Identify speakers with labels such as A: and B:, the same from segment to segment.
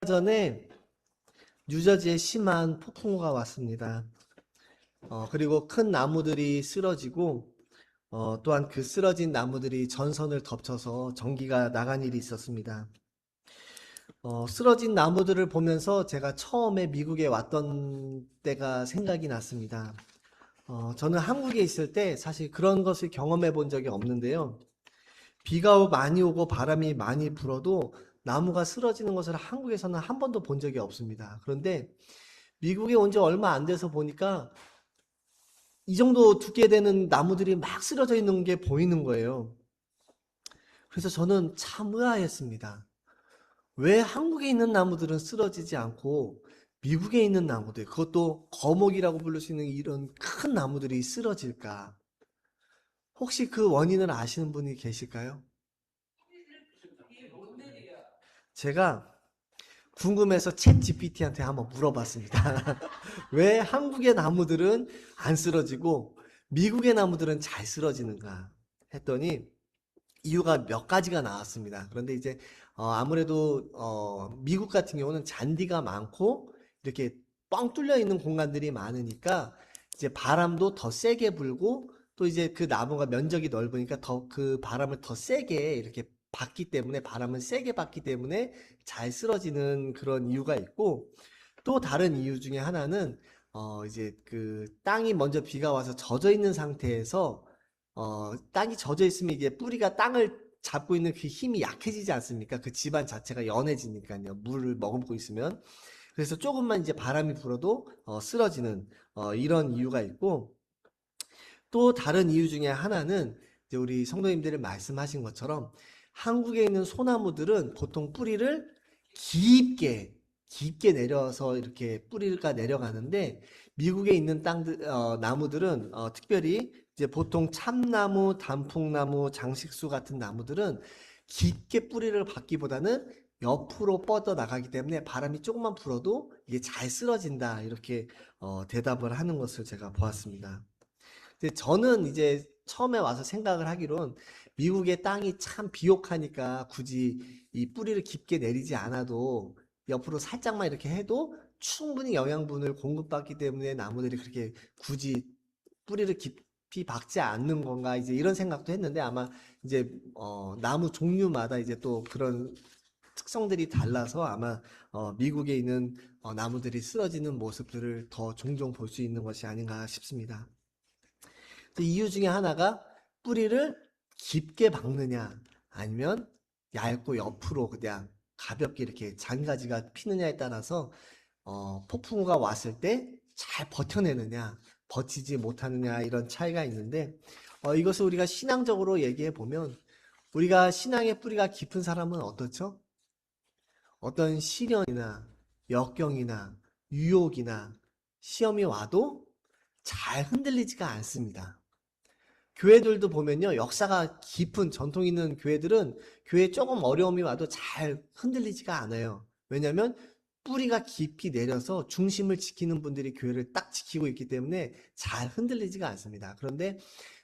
A: 전에 뉴저지에 심한 폭풍우가 왔습니다. 그리고 큰 나무들이 쓰러지고 또한 그 쓰러진 나무들이 전선을 덮쳐서 전기가 나간 일이 있었습니다. 쓰러진 나무들을 보면서 제가 처음에 미국에 왔던 때가 생각이 났습니다. 저는 한국에 있을 때 사실 그런 것을 경험해 본 적이 없는데요. 비가 많이 오고 바람이 많이 불어도 나무가 쓰러지는 것을 한국에서는 한 번도 본 적이 없습니다. 그런데 미국에 온 지 얼마 안 돼서 보니까 이 정도 두께 되는 나무들이 막 쓰러져 있는 게 보이는 거예요. 그래서 저는 참 의아했습니다. 왜 한국에 있는 나무들은 쓰러지지 않고 미국에 있는 나무들, 그것도 거목이라고 부를 수 있는 이런 큰 나무들이 쓰러질까? 혹시 그 원인을 아시는 분이 계실까요? 제가 궁금해서 챗 GPT한테 한번 물어봤습니다. 왜 한국의 나무들은 안 쓰러지고 미국의 나무들은 잘 쓰러지는가 했더니 이유가 몇 가지가 나왔습니다. 그런데 이제 아무래도 미국 같은 경우는 잔디가 많고 이렇게 뻥 뚫려 있는 공간들이 많으니까 이제 바람도 더 세게 불고 또 이제 그 나무가 면적이 넓으니까 더 그 바람을 더 세게 이렇게 받기 때문에 바람을 세게 받기 때문에 잘 쓰러지는 그런 이유가 있고 또 다른 이유 중에 하나는 이제 그 땅이 먼저 비가 와서 젖어 있는 상태에서 땅이 젖어 있으면 이게 뿌리가 땅을 잡고 있는 그 힘이 약해지지 않습니까? 그 집안 자체가 연해지니까요. 물을 머금고 있으면. 그래서 조금만 이제 바람이 불어도 쓰러지는 이런 이유가 있고 또 다른 이유 중에 하나는 이제 우리 성도님들이 말씀하신 것처럼 한국에 있는 소나무들은 보통 뿌리를 깊게 깊게 내려서 이렇게 뿌리가 내려가는데 미국에 있는 나무들은 특별히 이제 보통 참나무, 단풍나무, 장식수 같은 나무들은 깊게 뿌리를 받기보다는 옆으로 뻗어 나가기 때문에 바람이 조금만 불어도 이게 잘 쓰러진다 이렇게 대답을 하는 것을 제가 보았습니다. 근데 저는 이제 처음에 와서 생각을 하기론 미국의 땅이 참 비옥하니까 굳이 이 뿌리를 깊게 내리지 않아도 옆으로 살짝만 이렇게 해도 충분히 영양분을 공급받기 때문에 나무들이 그렇게 굳이 뿌리를 깊이 박지 않는 건가 이제 이런 생각도 했는데 아마 이제 나무 종류마다 이제 또 그런 특성들이 달라서 아마 미국에 있는 나무들이 쓰러지는 모습들을 더 종종 볼 수 있는 것이 아닌가 싶습니다. 그 이유 중에 하나가 뿌리를 깊게 박느냐 아니면 얇고 옆으로 그냥 가볍게 이렇게 잔가지가 피느냐에 따라서 폭풍우가 왔을 때 잘 버텨내느냐 버티지 못하느냐 이런 차이가 있는데 이것을 우리가 신앙적으로 얘기해 보면 우리가 신앙의 뿌리가 깊은 사람은 어떻죠? 어떤 시련이나 역경이나 유혹이나 시험이 와도 잘 흔들리지가 않습니다. 교회들도 보면요, 역사가 깊은 전통 있는 교회들은 교회에 조금 어려움이 와도 잘 흔들리지가 않아요. 왜냐하면 뿌리가 깊이 내려서 중심을 지키는 분들이 교회를 딱 지키고 있기 때문에 잘 흔들리지가 않습니다. 그런데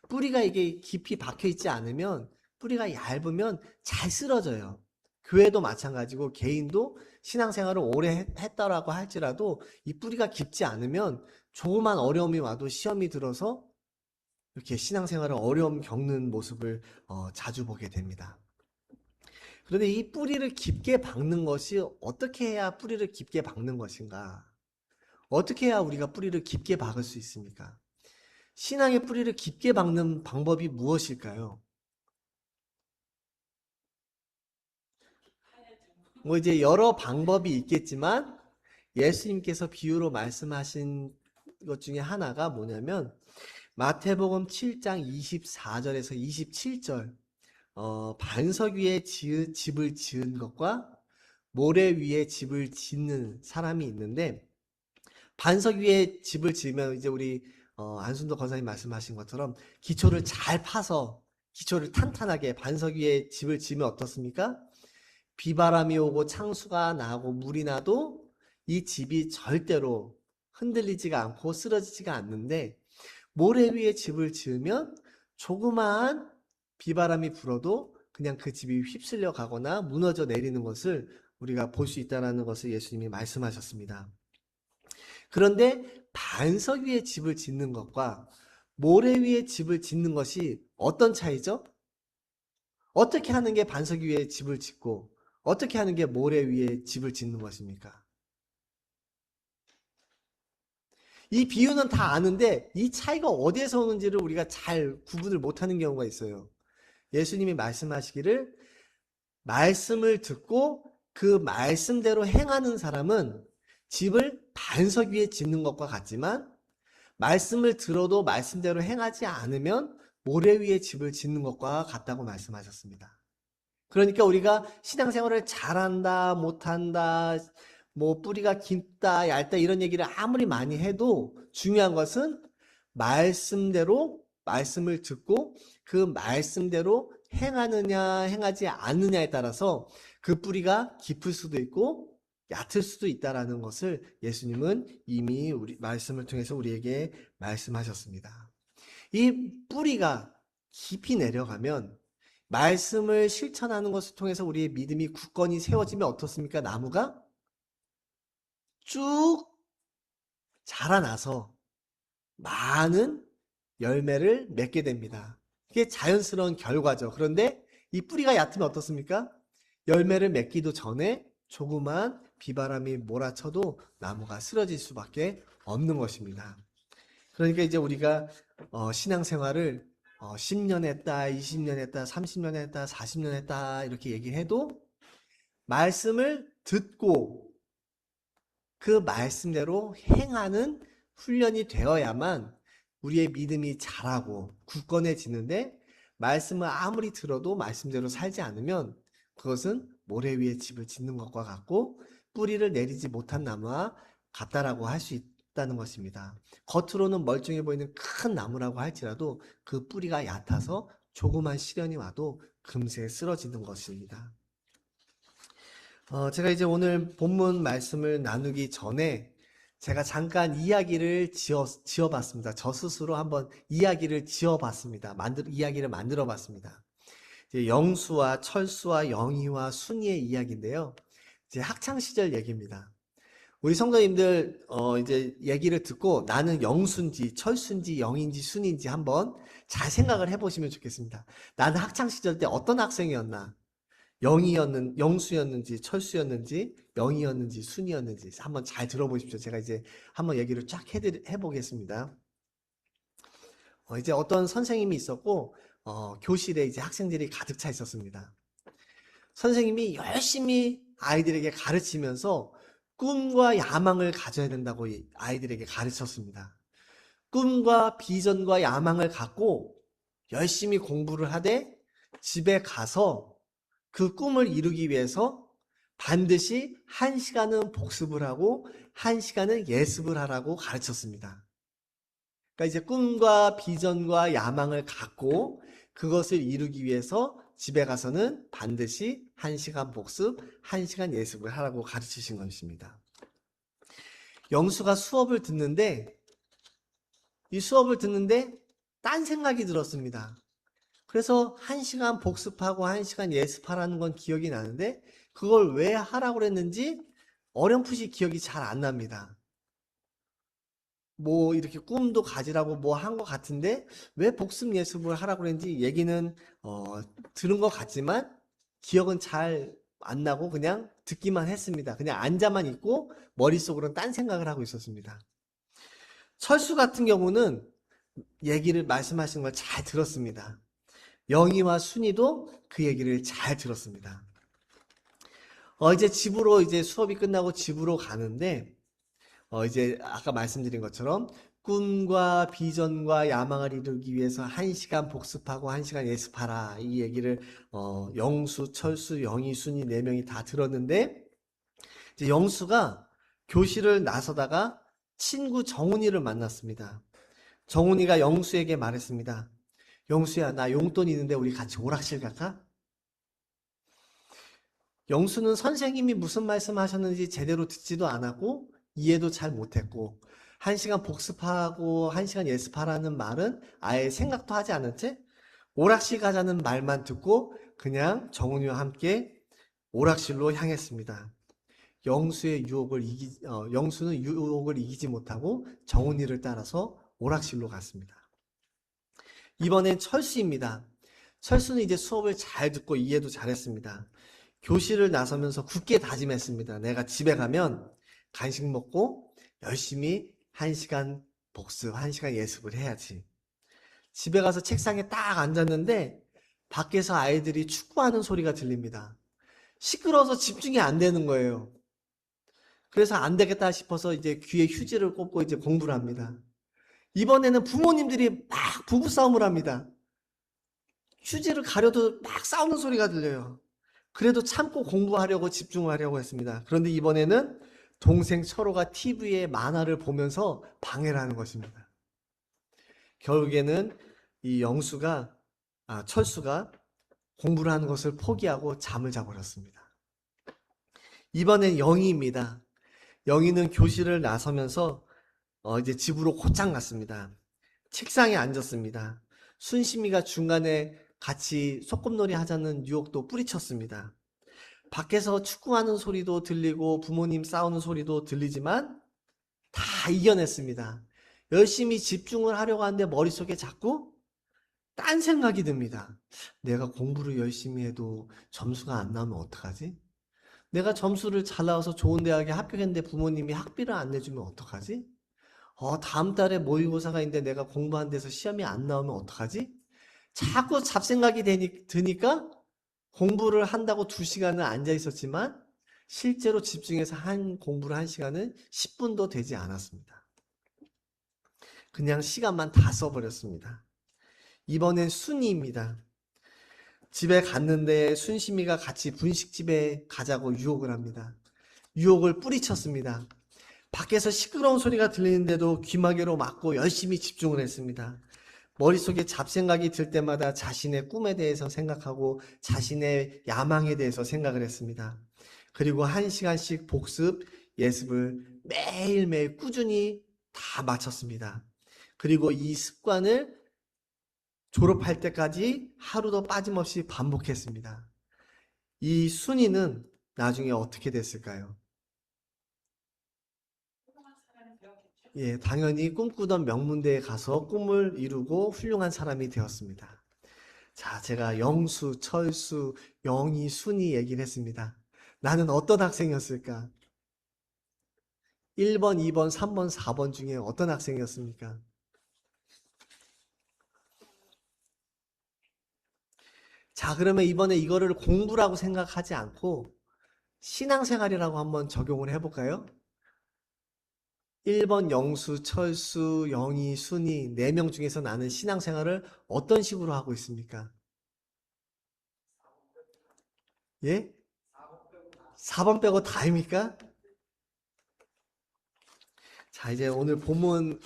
A: 뿌리가 이게 깊이 박혀 있지 않으면 뿌리가 얇으면 잘 쓰러져요. 교회도 마찬가지고 개인도 신앙생활을 오래 했다라고 할지라도 이 뿌리가 깊지 않으면 조그만 어려움이 와도 시험이 들어서 이렇게 신앙생활을 어려움 겪는 모습을 자주 보게 됩니다. 그런데 이 뿌리를 깊게 박는 것이 어떻게 해야 뿌리를 깊게 박는 것인가? 어떻게 해야 우리가 뿌리를 깊게 박을 수 있습니까? 신앙의 뿌리를 깊게 박는 방법이 무엇일까요? 뭐 이제 여러 방법이 있겠지만 예수님께서 비유로 말씀하신 것 중에 하나가 뭐냐면 마태복음 7장 24절에서 27절 반석 위에 집을 지은 것과 모래 위에 집을 짓는 사람이 있는데 반석 위에 집을 지으면 이제 우리 안순도 권사님 말씀하신 것처럼 기초를 잘 파서 기초를 탄탄하게 반석 위에 집을 지으면 어떻습니까? 비바람이 오고 창수가 나고 물이 나도 이 집이 절대로 흔들리지가 않고 쓰러지지가 않는데 모래 위에 집을 지으면 조그마한 비바람이 불어도 그냥 그 집이 휩쓸려 가거나 무너져 내리는 것을 우리가 볼 수 있다는 것을 예수님이 말씀하셨습니다. 그런데 반석 위에 집을 짓는 것과 모래 위에 집을 짓는 것이 어떤 차이죠? 어떻게 하는 게 반석 위에 집을 짓고 어떻게 하는 게 모래 위에 집을 짓는 것입니까? 이 비유는 다 아는데 이 차이가 어디에서 오는지를 우리가 잘 구분을 못하는 경우가 있어요. 예수님이 말씀하시기를 말씀을 듣고 그 말씀대로 행하는 사람은 집을 반석 위에 짓는 것과 같지만 말씀을 들어도 말씀대로 행하지 않으면 모래 위에 집을 짓는 것과 같다고 말씀하셨습니다. 그러니까 우리가 신앙생활을 잘한다, 못한다, 뭐 뿌리가 깊다, 얇다 이런 얘기를 아무리 많이 해도 중요한 것은 말씀대로 말씀을 듣고 그 말씀대로 행하느냐 행하지 않느냐에 따라서 그 뿌리가 깊을 수도 있고 얕을 수도 있다라는 것을 예수님은 이미 우리 말씀을 통해서 우리에게 말씀하셨습니다. 이 뿌리가 깊이 내려가면 말씀을 실천하는 것을 통해서 우리의 믿음이 굳건히 세워지면 어떻습니까? 나무가 쭉 자라나서 많은 열매를 맺게 됩니다. 그게 자연스러운 결과죠. 그런데 이 뿌리가 얕으면 어떻습니까? 열매를 맺기도 전에 조그만 비바람이 몰아쳐도 나무가 쓰러질 수밖에 없는 것입니다. 그러니까 이제 우리가 신앙생활을 10년 했다, 20년 했다, 30년 했다, 40년 했다 이렇게 얘기해도 말씀을 듣고 그 말씀대로 행하는 훈련이 되어야만 우리의 믿음이 자라고 굳건해지는데 말씀을 아무리 들어도 말씀대로 살지 않으면 그것은 모래 위에 집을 짓는 것과 같고 뿌리를 내리지 못한 나무와 같다라고 할 수 있다는 것입니다. 겉으로는 멀쩡해 보이는 큰 나무라고 할지라도 그 뿌리가 얕아서 조그만 시련이 와도 금세 쓰러지는 것입니다. 제가 이제 오늘 본문 말씀을 나누기 전에 제가 잠깐 이야기를 지어봤습니다. 저 스스로 한번 이야기를 지어봤습니다. 이야기를 만들어 봤습니다. 이제 영수와 철수와 영희와 순이의 이야기인데요. 이제 학창시절 얘기입니다. 우리 성도님들, 이제 얘기를 듣고 나는 영수인지 철수인지 영희인지 순인지 한번 잘 생각을 해보시면 좋겠습니다. 나는 학창시절 때 어떤 학생이었나? 영수였는지, 철수였는지, 영희였는지, 순이었는지 한번 잘 들어보십시오. 제가 이제 한번 얘기를 쫙 해보겠습니다. 이제 어떤 선생님이 있었고, 교실에 이제 학생들이 가득 차 있었습니다. 선생님이 열심히 아이들에게 가르치면서 꿈과 야망을 가져야 된다고 아이들에게 가르쳤습니다. 꿈과 비전과 야망을 갖고 열심히 공부를 하되 집에 가서 그 꿈을 이루기 위해서 반드시 1시간은 복습을 하고 1시간은 예습을 하라고 가르쳤습니다. 그러니까 이제 꿈과 비전과 야망을 갖고 그것을 이루기 위해서 집에 가서는 반드시 1시간 복습, 1시간 예습을 하라고 가르치신 것입니다. 영수가 이 수업을 듣는데 딴 생각이 들었습니다. 그래서 1시간 복습하고 1시간 예습하라는 건 기억이 나는데 그걸 왜 하라고 그랬는지 어렴풋이 기억이 잘 안 납니다. 뭐 이렇게 꿈도 가지라고 뭐 한 것 같은데 왜 복습 예습을 하라고 그랬는지 얘기는 들은 것 같지만 기억은 잘 안 나고 그냥 듣기만 했습니다. 그냥 앉아만 있고 머릿속으로는 딴 생각을 하고 있었습니다. 철수 같은 경우는 얘기를 말씀하시는 걸 잘 들었습니다. 영희와 순이도 그 얘기를 잘 들었습니다. 이제 이제 수업이 끝나고 집으로 가는데 이제 아까 말씀드린 것처럼 꿈과 비전과 야망을 이루기 위해서 1시간 복습하고 1시간 예습하라. 이 얘기를 영수, 철수, 영희, 순이 4명이 다 들었는데 이제 영수가 교실을 나서다가 친구 정훈이를 만났습니다. 정훈이가 영수에게 말했습니다. 영수야, 나 용돈 있는데 우리 같이 오락실 갈까? 영수는 선생님이 무슨 말씀 하셨는지 제대로 듣지도 않았고 이해도 잘 못했고 1시간 복습하고 1시간 예습하라는 말은 아예 생각도 하지 않은 채 오락실 가자는 말만 듣고 그냥 정훈이와 함께 오락실로 향했습니다. 영수는 유혹을 이기지 못하고 정훈이를 따라서 오락실로 갔습니다. 이번엔 철수입니다. 철수는 이제 수업을 잘 듣고 이해도 잘했습니다. 교실을 나서면서 굳게 다짐했습니다. 내가 집에 가면 간식 먹고 열심히 1시간 복습, 1시간 예습을 해야지. 집에 가서 책상에 딱 앉았는데 밖에서 아이들이 축구하는 소리가 들립니다. 시끄러워서 집중이 안 되는 거예요. 그래서 안 되겠다 싶어서 이제 귀에 휴지를 꽂고 이제 공부를 합니다. 이번에는 부모님들이 막 부부싸움을 합니다. 휴지를 가려도 막 싸우는 소리가 들려요. 그래도 참고 공부하려고 집중하려고 했습니다. 그런데 이번에는 동생 철호가 TV에 만화를 보면서 방해를 하는 것입니다. 결국에는 이 철수가 공부를 하는 것을 포기하고 잠을 자버렸습니다. 이번엔 영희입니다. 영희는 교실을 나서면서 이제 집으로 곧장 갔습니다. 책상에 앉았습니다. 순심이가 중간에 같이 소꿉놀이 하자는 유혹도 뿌리쳤습니다. 밖에서 축구하는 소리도 들리고 부모님 싸우는 소리도 들리지만 다 이겨냈습니다. 열심히 집중을 하려고 하는데 머릿속에 자꾸 딴 생각이 듭니다. 내가 공부를 열심히 해도 점수가 안 나오면 어떡하지? 내가 점수를 잘 나와서 좋은 대학에 합격했는데 부모님이 학비를 안 내주면 어떡하지? 다음 달에 모의고사가 있는데 내가 공부한 데서 시험이 안 나오면 어떡하지? 자꾸 잡생각이 드니까 공부를 한다고 2시간을 앉아 있었지만 실제로 집중해서 공부를 한 시간은 10분도 되지 않았습니다. 그냥 시간만 다 써버렸습니다. 이번엔 순이입니다. 집에 갔는데 순심이가 같이 분식집에 가자고 유혹을 합니다. 유혹을 뿌리쳤습니다. 밖에서 시끄러운 소리가 들리는데도 귀마개로 막고 열심히 집중을 했습니다. 머릿속에 잡생각이 들 때마다 자신의 꿈에 대해서 생각하고 자신의 야망에 대해서 생각을 했습니다. 그리고 1시간씩 복습, 예습을 매일매일 꾸준히 다 마쳤습니다. 그리고 이 습관을 졸업할 때까지 하루도 빠짐없이 반복했습니다. 이 순이는 나중에 어떻게 됐을까요? 예, 당연히 꿈꾸던 명문대에 가서 꿈을 이루고 훌륭한 사람이 되었습니다. 자, 제가 영수, 철수, 영희, 순이 얘기를 했습니다. 나는 어떤 학생이었을까? 1번, 2번, 3번, 4번 중에 어떤 학생이었습니까? 자, 그러면 이번에 이거를 공부라고 생각하지 않고 신앙생활이라고 한번 적용을 해볼까요? 1번 영수, 철수, 영희, 순이 4명 중에서 나는 신앙생활을 어떤 식으로 하고 있습니까? 예? 4번 빼고 다입니까? 자, 이제 오늘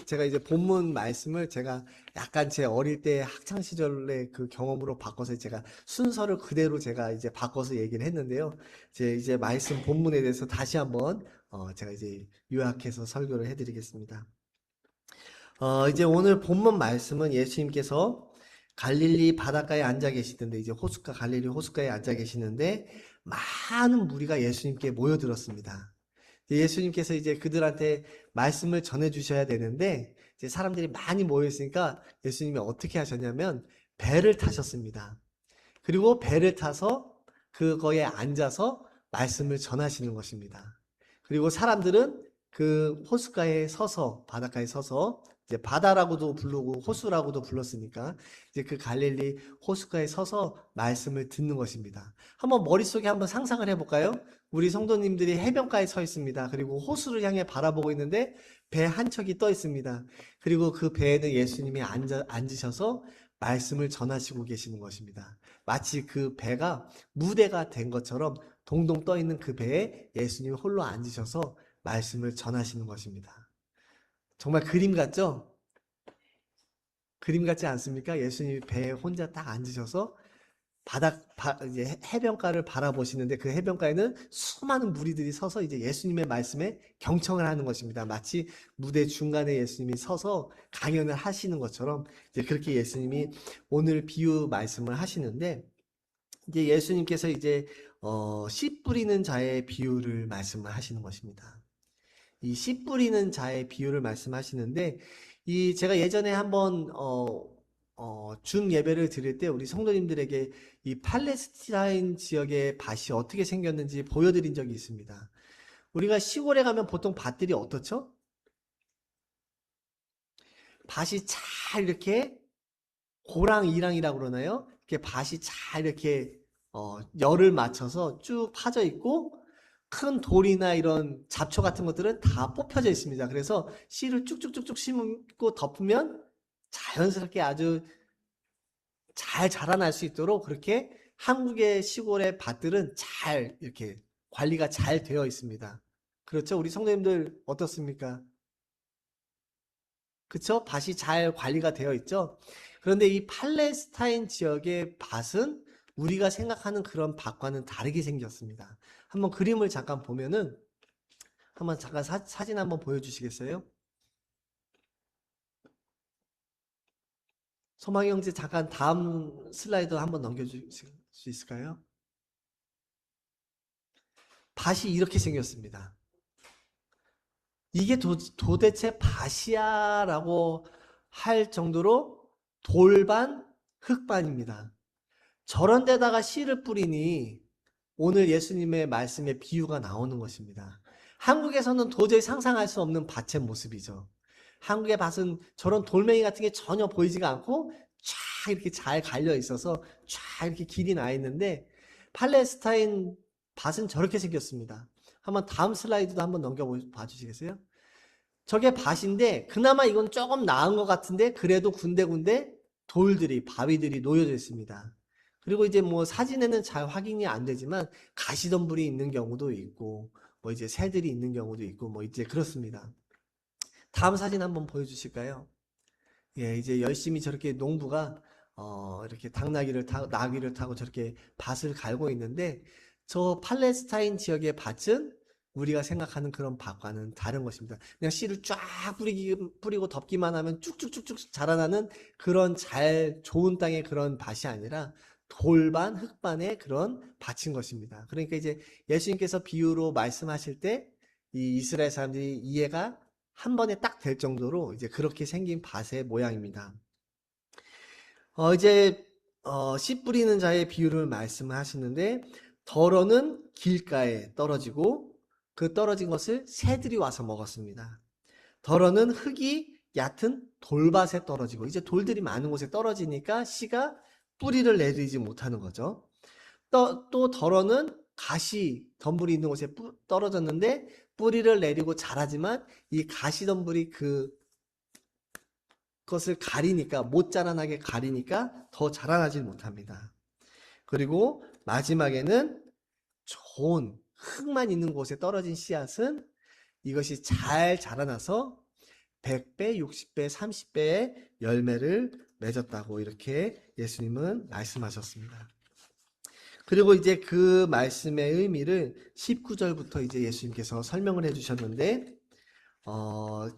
A: 제가 이제 본문 말씀을 제가 약간 제 어릴 때 학창 시절의 그 경험으로 바꿔서 제가 순서를 그대로 제가 이제 바꿔서 얘기를 했는데요. 이제 말씀 본문에 대해서 다시 한번 제가 이제 요약해서 설교를 해드리겠습니다. 이제 오늘 본문 말씀은 예수님께서 갈릴리 바닷가에 앉아 계시던데 이제 갈릴리 호숫가에 앉아 계시는데 많은 무리가 예수님께 모여들었습니다. 예수님께서 이제 그들한테 말씀을 전해 주셔야 되는데 이제 사람들이 많이 모여 있으니까 예수님이 어떻게 하셨냐면 배를 타셨습니다. 그리고 배를 타서 그거에 앉아서 말씀을 전하시는 것입니다. 그리고 사람들은 그 호숫가에 서서 바닷가에 서서 이제 바다라고도 부르고 호수라고도 불렀으니까 이제 그 갈릴리 호숫가에 서서 말씀을 듣는 것입니다. 한번 머릿속에 한번 상상을 해볼까요? 우리 성도님들이 해변가에 서 있습니다. 그리고 호수를 향해 바라보고 있는데 배 한 척이 떠 있습니다. 그리고 그 배에는 예수님이 앉으셔서 말씀을 전하시고 계시는 것입니다. 마치 그 배가 무대가 된 것처럼 동동 떠 있는 그 배에 예수님이 홀로 앉으셔서 말씀을 전하시는 것입니다. 정말 그림 같죠? 그림 같지 않습니까? 예수님이 배에 혼자 딱 앉으셔서 이제 해변가를 바라보시는데 그 해변가에는 수많은 무리들이 서서 이제 예수님의 말씀에 경청을 하는 것입니다. 마치 무대 중간에 예수님이 서서 강연을 하시는 것처럼 이제 그렇게 예수님이 오늘 비유 말씀을 하시는데 이제 예수님께서 이제 씨 뿌리는 자의 비유를 말씀을 하시는 것입니다. 이 씨 뿌리는 자의 비유를 말씀하시는데, 제가 예전에 한번, 줌 예배를 드릴 때 우리 성도님들에게 이 팔레스타인 지역의 밭이 어떻게 생겼는지 보여드린 적이 있습니다. 우리가 시골에 가면 보통 밭들이 어떻죠? 밭이 잘 이렇게 고랑이랑이라고 그러나요? 이렇게 밭이 잘 이렇게 열을 맞춰서 쭉 파져 있고 큰 돌이나 이런 잡초 같은 것들은 다 뽑혀져 있습니다. 그래서 씨를 쭉쭉쭉쭉 심고 덮으면 자연스럽게 아주 잘 자라날 수 있도록 그렇게 한국의 시골의 밭들은 잘 이렇게 관리가 잘 되어 있습니다. 그렇죠? 우리 성도님들 어떻습니까? 그쵸? 밭이 잘 관리가 되어 있죠? 그런데 이 팔레스타인 지역의 밭은 우리가 생각하는 그런 밭과는 다르게 생겼습니다. 한번 그림을 잠깐 보면은, 한번 잠깐 사진 한번 보여주시겠어요? 소망이 형제 잠깐 다음 슬라이드 한번 넘겨주실 수 있을까요? 밭이 이렇게 생겼습니다. 이게 도대체 밭이야라고 할 정도로 돌반, 흙반입니다. 저런 데다가 씨를 뿌리니 오늘 예수님의 말씀에 비유가 나오는 것입니다. 한국에서는 도저히 상상할 수 없는 밭의 모습이죠. 한국의 밭은 저런 돌멩이 같은 게 전혀 보이지가 않고 쫙 이렇게 잘 갈려 있어서 쫙 이렇게 길이 나 있는데 팔레스타인 밭은 저렇게 생겼습니다. 한번 다음 슬라이드도 한번 넘겨봐 주시겠어요? 저게 밭인데 그나마 이건 조금 나은 것 같은데 그래도 군데군데 돌들이 바위들이 놓여져 있습니다. 그리고 이제 뭐 사진에는 잘 확인이 안 되지만 가시덤불이 있는 경우도 있고 뭐 이제 새들이 있는 경우도 있고 뭐 이제 그렇습니다. 다음 사진 한번 보여주실까요? 예, 이제 열심히 저렇게 농부가 이렇게 나귀를 타고 저렇게 밭을 갈고 있는데 저 팔레스타인 지역의 밭은 우리가 생각하는 그런 밭과는 다른 것입니다. 그냥 씨를 쫙 뿌리고 덮기만 하면 쭉쭉쭉쭉 자라나는 그런 좋은 땅의 그런 밭이 아니라 돌반, 흙반의 그런 밭인 것입니다. 그러니까 이제 예수님께서 비유로 말씀하실 때 이 이스라엘 사람들이 이해가 한 번에 딱 될 정도로 이제 그렇게 생긴 밭의 모양입니다. 이제 씨 뿌리는 자의 비유를 말씀을 하시는데 덜어는 길가에 떨어지고 그 떨어진 것을 새들이 와서 먹었습니다. 덜어는 흙이 얕은 돌밭에 떨어지고 이제 돌들이 많은 곳에 떨어지니까 씨가 뿌리를 내리지 못하는 거죠. 또 덜어는 가시덤불이 있는 곳에 떨어졌는데 뿌리를 내리고 자라지만 이 가시덤불이 그것을 가리니까 못 자라나게 가리니까 더 자라나질 못합니다. 그리고 마지막에는 좋은 흙만 있는 곳에 떨어진 씨앗은 이것이 잘 자라나서 100배, 60배, 30배의 열매를 맺었다고 이렇게 예수님은 말씀하셨습니다. 그리고 이제 그 말씀의 의미를 19절부터 이제 예수님께서 설명을 해주셨는데,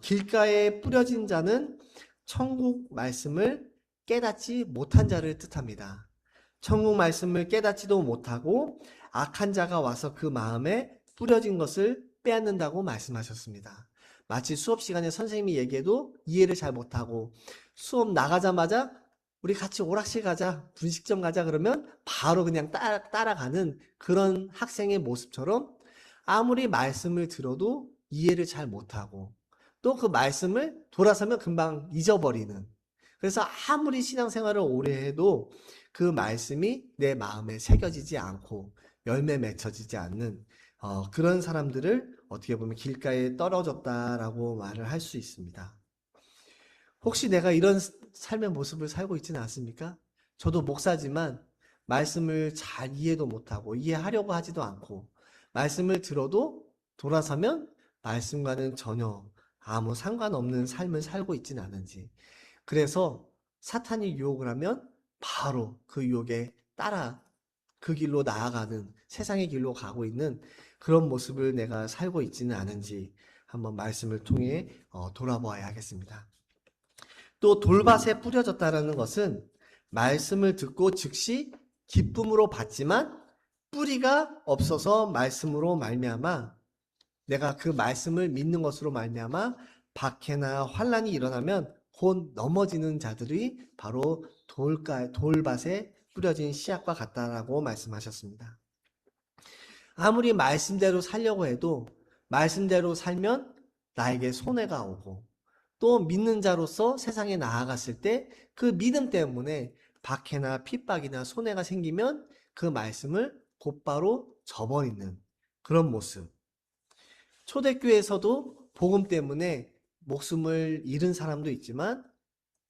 A: 길가에 뿌려진 자는 천국 말씀을 깨닫지 못한 자를 뜻합니다. 천국 말씀을 깨닫지도 못하고 악한 자가 와서 그 마음에 뿌려진 것을 빼앗는다고 말씀하셨습니다. 마치 수업 시간에 선생님이 얘기해도 이해를 잘 못하고 수업 나가자마자 우리 같이 오락실 가자, 분식점 가자 그러면 바로 그냥 따라가는 그런 학생의 모습처럼 아무리 말씀을 들어도 이해를 잘 못하고 또 그 말씀을 돌아서면 금방 잊어버리는, 그래서 아무리 신앙생활을 오래 해도 그 말씀이 내 마음에 새겨지지 않고 열매 맺혀지지 않는 그런 사람들을 어떻게 보면 길가에 떨어졌다라고 말을 할 수 있습니다. 혹시 내가 이런 삶의 모습을 살고 있지는 않습니까? 저도 목사지만 말씀을 잘 이해도 못하고 이해하려고 하지도 않고 말씀을 들어도 돌아서면 말씀과는 전혀 아무 상관없는 삶을 살고 있지는 않은지, 그래서 사탄이 유혹을 하면 바로 그 유혹에 따라 그 길로 나아가는 세상의 길로 가고 있는 그런 모습을 내가 살고 있지는 않은지 한번 말씀을 통해 돌아보아야 하겠습니다. 또 돌밭에 뿌려졌다라는 것은 말씀을 듣고 즉시 기쁨으로 받지만 뿌리가 없어서 말씀으로 말미암아 내가 그 말씀을 믿는 것으로 말미암아 박해나 환란이 일어나면 곧 넘어지는 자들이 바로 돌밭에 뿌려진 씨앗과 같다라고 말씀하셨습니다. 아무리 말씀대로 살려고 해도 말씀대로 살면 나에게 손해가 오고 또 믿는 자로서 세상에 나아갔을 때 그 믿음 때문에 박해나 핍박이나 손해가 생기면 그 말씀을 곧바로 저버리는 그런 모습. 초대교회에서도 복음 때문에 목숨을 잃은 사람도 있지만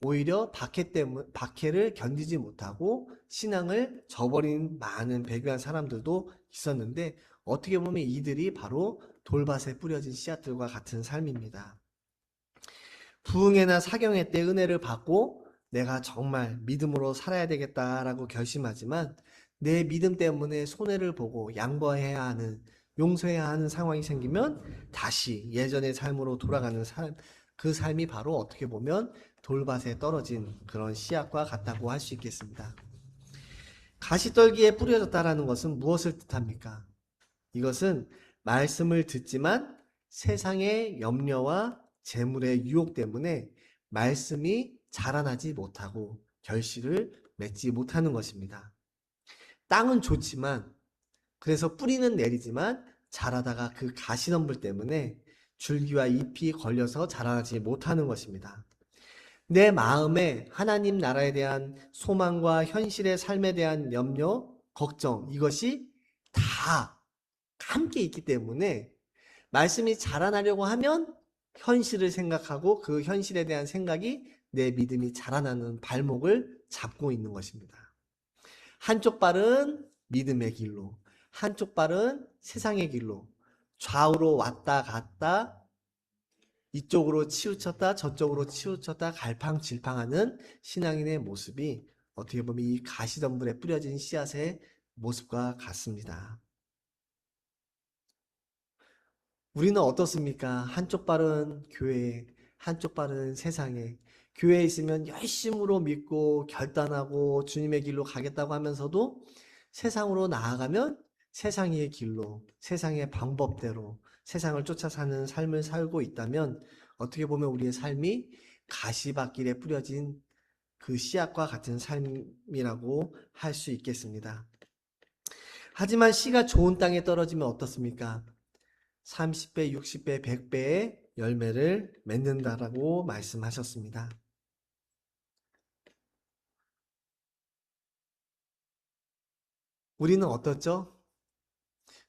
A: 오히려 박해를 견디지 못하고 신앙을 저버린 많은 배교한 사람들도 있었는데 어떻게 보면 이들이 바로 돌밭에 뿌려진 씨앗들과 같은 삶입니다. 부흥회나 사경회 때 은혜를 받고 내가 정말 믿음으로 살아야 되겠다라고 결심하지만 내 믿음 때문에 손해를 보고 양보해야 하는, 용서해야 하는 상황이 생기면 다시 예전의 삶으로 돌아가는 삶, 그 삶이 바로 어떻게 보면 돌밭에 떨어진 그런 씨앗과 같다고 할 수 있겠습니다. 가시떨기에 뿌려졌다라는 것은 무엇을 뜻합니까? 이것은 말씀을 듣지만 세상의 염려와 재물의 유혹 때문에 말씀이 자라나지 못하고 결실을 맺지 못하는 것입니다. 땅은 좋지만 그래서 뿌리는 내리지만 자라다가 그 가시덤불 때문에 줄기와 잎이 걸려서 자라나지 못하는 것입니다. 내 마음에 하나님 나라에 대한 소망과 현실의 삶에 대한 염려, 걱정 이것이 다 함께 있기 때문에 말씀이 자라나려고 하면 현실을 생각하고 그 현실에 대한 생각이 내 믿음이 자라나는 발목을 잡고 있는 것입니다. 한쪽 발은 믿음의 길로, 한쪽 발은 세상의 길로 좌우로 왔다 갔다 이쪽으로 치우쳤다 저쪽으로 치우쳤다 갈팡질팡하는 신앙인의 모습이 어떻게 보면 이 가시덤불에 뿌려진 씨앗의 모습과 같습니다. 우리는 어떻습니까? 한쪽 발은 교회에, 한쪽 발은 세상에. 교회에 있으면 열심으로 믿고 결단하고 주님의 길로 가겠다고 하면서도 세상으로 나아가면 세상의 길로, 세상의 방법대로 세상을 쫓아 사는 삶을 살고 있다면 어떻게 보면 우리의 삶이 가시밭길에 뿌려진 그 씨앗과 같은 삶이라고 할 수 있겠습니다. 하지만 씨가 좋은 땅에 떨어지면 어떻습니까? 30배, 60배, 100배의 열매를 맺는다라고 말씀하셨습니다. 우리는 어떻죠?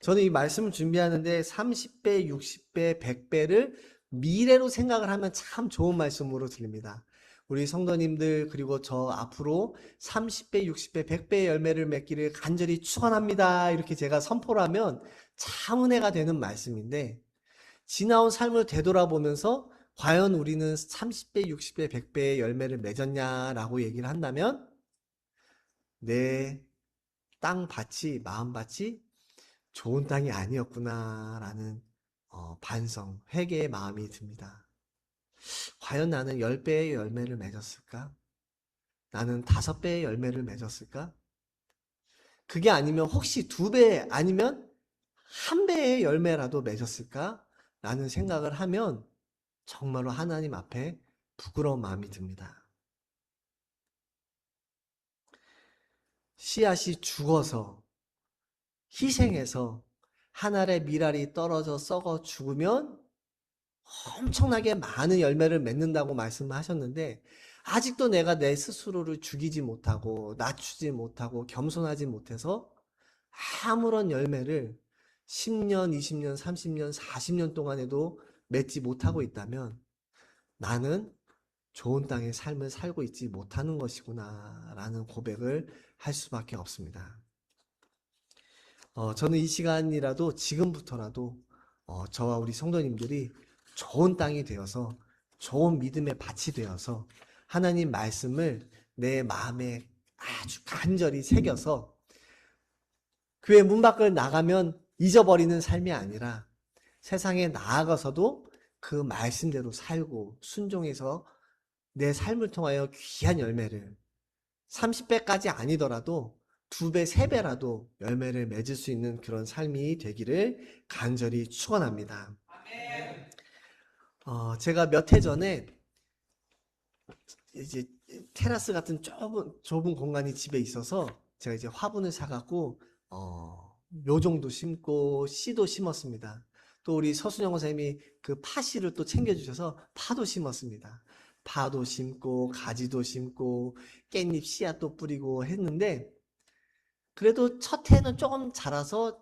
A: 저는 이 말씀을 준비하는데 30배, 60배, 100배를 미래로 생각을 하면 참 좋은 말씀으로 들립니다. 우리 성도님들 그리고 저 앞으로 30배, 60배, 100배의 열매를 맺기를 간절히 축원합니다. 이렇게 제가 선포를 하면 참 은혜가 되는 말씀인데 지나온 삶을 되돌아보면서 과연 우리는 30배, 60배, 100배의 열매를 맺었냐라고 얘기를 한다면 내 땅밭이, 마음밭이 좋은 땅이 아니었구나라는 반성, 회개의 마음이 듭니다. 과연 나는 10배의 열매를 맺었을까? 나는 5배의 열매를 맺었을까? 그게 아니면 혹시 2배 아니면 1배의 열매라도 맺었을까? 라는 생각을 하면 정말로 하나님 앞에 부끄러운 마음이 듭니다. 씨앗이 죽어서 희생해서 한 알의 밀알이 떨어져 썩어 죽으면 엄청나게 많은 열매를 맺는다고 말씀하셨는데 아직도 내가 내 스스로를 죽이지 못하고 낮추지 못하고 겸손하지 못해서 아무런 열매를 10년, 20년, 30년, 40년 동안에도 맺지 못하고 있다면 나는 좋은 땅의 삶을 살고 있지 못하는 것이구나 라는 고백을 할 수밖에 없습니다. 저는 이 시간이라도 지금부터라도 저와 우리 성도님들이 좋은 땅이 되어서 좋은 믿음의 밭이 되어서 하나님 말씀을 내 마음에 아주 간절히 새겨서 교회 문 밖을 나가면 잊어버리는 삶이 아니라 세상에 나아가서도 그 말씀대로 살고 순종해서 내 삶을 통하여 귀한 열매를 30배까지 아니더라도 2배, 3배라도 열매를 맺을 수 있는 그런 삶이 되기를 간절히 축원합니다. 제가 몇 해 전에 이제 테라스 같은 좁은 공간이 집에 있어서 제가 이제 화분을 사갖고 묘종도 심고 씨도 심었습니다. 또 우리 서순영 선생님이 그 파씨를 또 챙겨주셔서 파도 심었습니다. 파도 심고 가지도 심고 깻잎 씨앗도 뿌리고 했는데 그래도 첫 해는 조금 자라서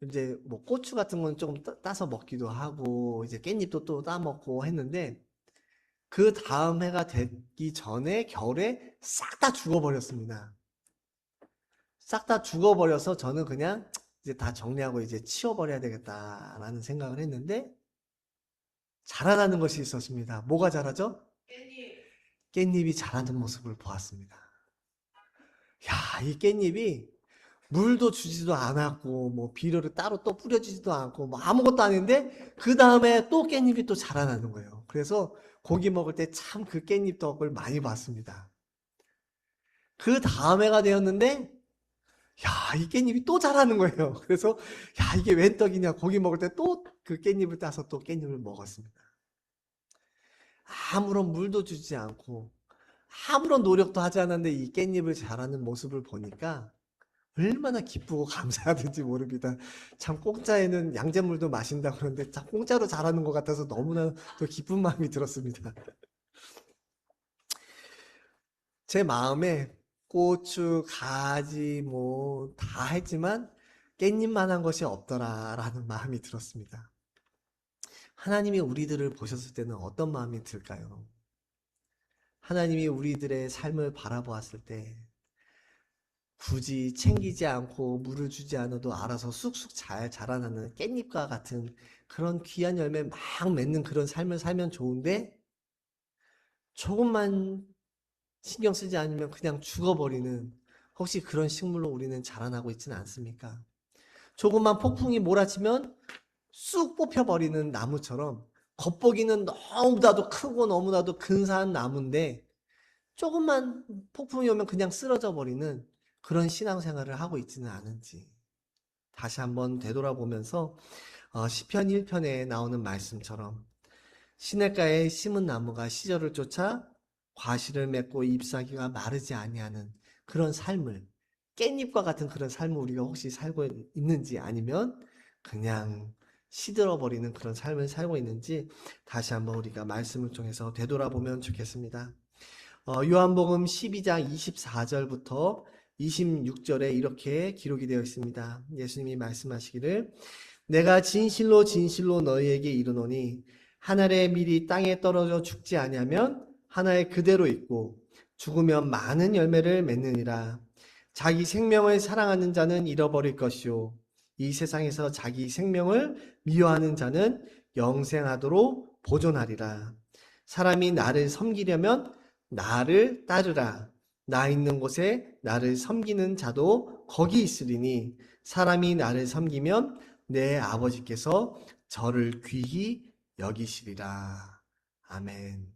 A: 이제 뭐 고추 같은 건 조금 따서 먹기도 하고 이제 깻잎도 또 따먹고 했는데 그 다음 해가 되기 전에 겨울에 싹 다 죽어버렸습니다. 싹 다 죽어버려서 저는 그냥 이제 다 정리하고 이제 치워버려야 되겠다라는 생각을 했는데 자라나는 것이 있었습니다. 뭐가 자라죠? 깻잎이 자라는 모습을 보았습니다. 야, 이 깻잎이 물도 주지도 않았고 뭐 비료를 따로 또 뿌려주지도 않고 뭐 아무것도 아닌데 그 다음에 또 깻잎이 또 자라나는 거예요. 그래서 고기 먹을 때 참 그 깻잎 덕을 많이 봤습니다. 그 다음 해가 되었는데 야, 이 깻잎이 또 자라는 거예요. 그래서 야, 이게 웬 떡이냐 고기 먹을 때 또 그 깻잎을 따서 또 깻잎을 먹었습니다. 아무런 물도 주지 않고 아무런 노력도 하지 않았는데 이 깻잎을 자라는 모습을 보니까 얼마나 기쁘고 감사하든지 모릅니다. 참 공짜에는 양잿물도 마신다 그러는데 참 공짜로 자라는 것 같아서 너무나 또 기쁜 마음이 들었습니다. 제 마음에 고추, 가지 뭐 다 했지만 깻잎만한 것이 없더라라는 마음이 들었습니다. 하나님이 우리들을 보셨을 때는 어떤 마음이 들까요? 하나님이 우리들의 삶을 바라보았을 때 굳이 챙기지 않고 물을 주지 않아도 알아서 쑥쑥 잘 자라나는 깻잎과 같은 그런 귀한 열매 막 맺는 그런 삶을 살면 좋은데 조금만 신경 쓰지 않으면 그냥 죽어버리는 혹시 그런 식물로 우리는 자라나고 있지는 않습니까? 조금만 폭풍이 몰아치면 쑥 뽑혀버리는 나무처럼 겉보기는 너무나도 크고 너무나도 근사한 나무인데 조금만 폭풍이 오면 그냥 쓰러져 버리는 그런 신앙생활을 하고 있지는 않은지 다시 한번 되돌아보면서 시편 1편에 나오는 말씀처럼 시냇가에 심은 나무가 시절을 쫓아 과실을 맺고 잎사귀가 마르지 아니하는 그런 삶을 깻잎과 같은 그런 삶을 우리가 혹시 살고 있는지 아니면 그냥 시들어 버리는 그런 삶을 살고 있는지 다시 한번 우리가 말씀을 통해서 되돌아보면 좋겠습니다. 요한복음 12장 24절부터 26절에 이렇게 기록이 되어 있습니다. 예수님이 말씀하시기를 내가 진실로 진실로 너희에게 이르노니 한 알의 밀이 땅에 떨어져 죽지 아니하면 하나에 그대로 있고 죽으면 많은 열매를 맺느니라. 자기 생명을 사랑하는 자는 잃어버릴 것이요 이 세상에서 자기 생명을 미워하는 자는 영생하도록 보존하리라. 사람이 나를 섬기려면 나를 따르라. 나 있는 곳에 나를 섬기는 자도 거기 있으리니 사람이 나를 섬기면 내 아버지께서 저를 귀히 여기시리라. 아멘.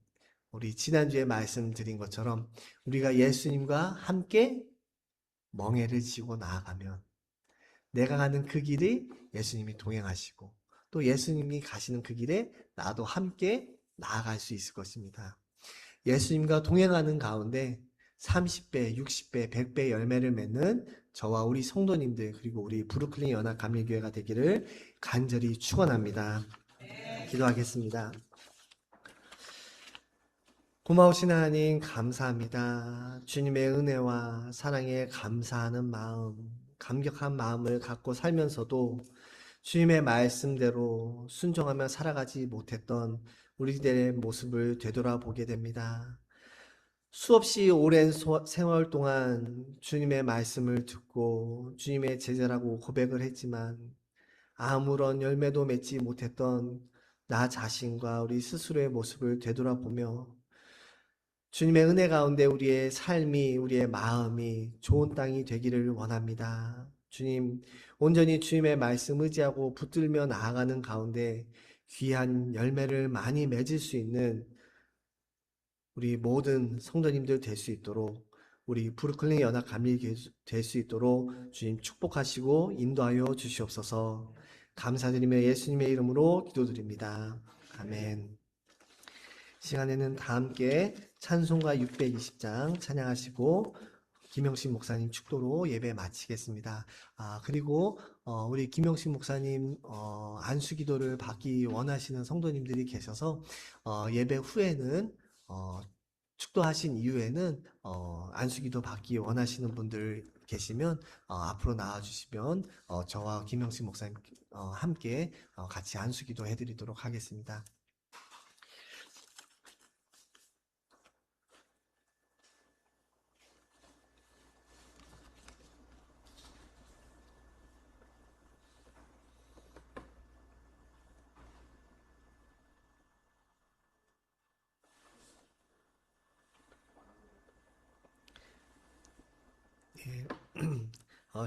A: 우리 지난주에 말씀드린 것처럼 우리가 예수님과 함께 멍에를 지고 나아가면 내가 가는 그 길이 예수님이 동행하시고 또 예수님이 가시는 그 길에 나도 함께 나아갈 수 있을 것입니다. 예수님과 동행하는 가운데 30배, 60배, 100배 열매를 맺는 저와 우리 성도님들 그리고 우리 브루클린 연합감리교회가 되기를 간절히 축원합니다. 기도하겠습니다. 고마우신 하나님 감사합니다. 주님의 은혜와 사랑에 감사하는 마음, 감격한 마음을 갖고 살면서도 주님의 말씀대로 순종하며 살아가지 못했던 우리들의 모습을 되돌아보게 됩니다. 수없이 오랜 세월 동안 주님의 말씀을 듣고 주님의 제자라고 고백을 했지만 아무런 열매도 맺지 못했던 나 자신과 우리 스스로의 모습을 되돌아보며 주님의 은혜 가운데 우리의 삶이, 우리의 마음이 좋은 땅이 되기를 원합니다. 주님, 온전히 주님의 말씀 의지하고 붙들며 나아가는 가운데 귀한 열매를 많이 맺을 수 있는 우리 모든 성도님들 될 수 있도록 우리 브루클린 연합 감리 될 수 있도록 주님 축복하시고 인도하여 주시옵소서. 감사드리며 예수님의 이름으로 기도드립니다. 아멘. 시간에는 다 함께 찬송가 620장 찬양하시고 김영식 목사님 축도로 예배 마치겠습니다. 그리고 우리 김영식 목사님 안수기도를 받기 원하시는 성도님들이 계셔서 예배 후에는 축도하신 이후에는 안수기도 받기 원하시는 분들 계시면 앞으로 나와주시면 저와 김영식 목사님 함께 같이 안수기도 해드리도록 하겠습니다.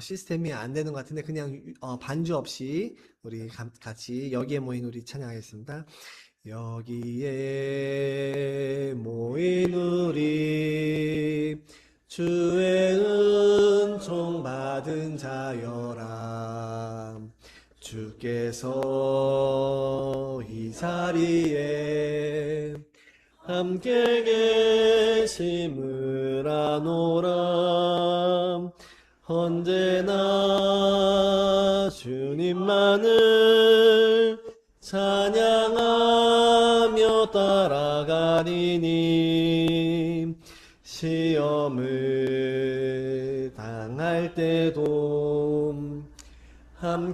A: 시스템이 안 되는 것 같은데 그냥 반주 없이 우리 같이 여기에 모인 우리 찬양하겠습니다. 여기에 모인 우리 주의 은총 받은 자여라. 주께서 이 자리에 함께 계심을 아노라. 언제나 주님만을 찬양하며 따라가리니 시험을 당할 때도 함께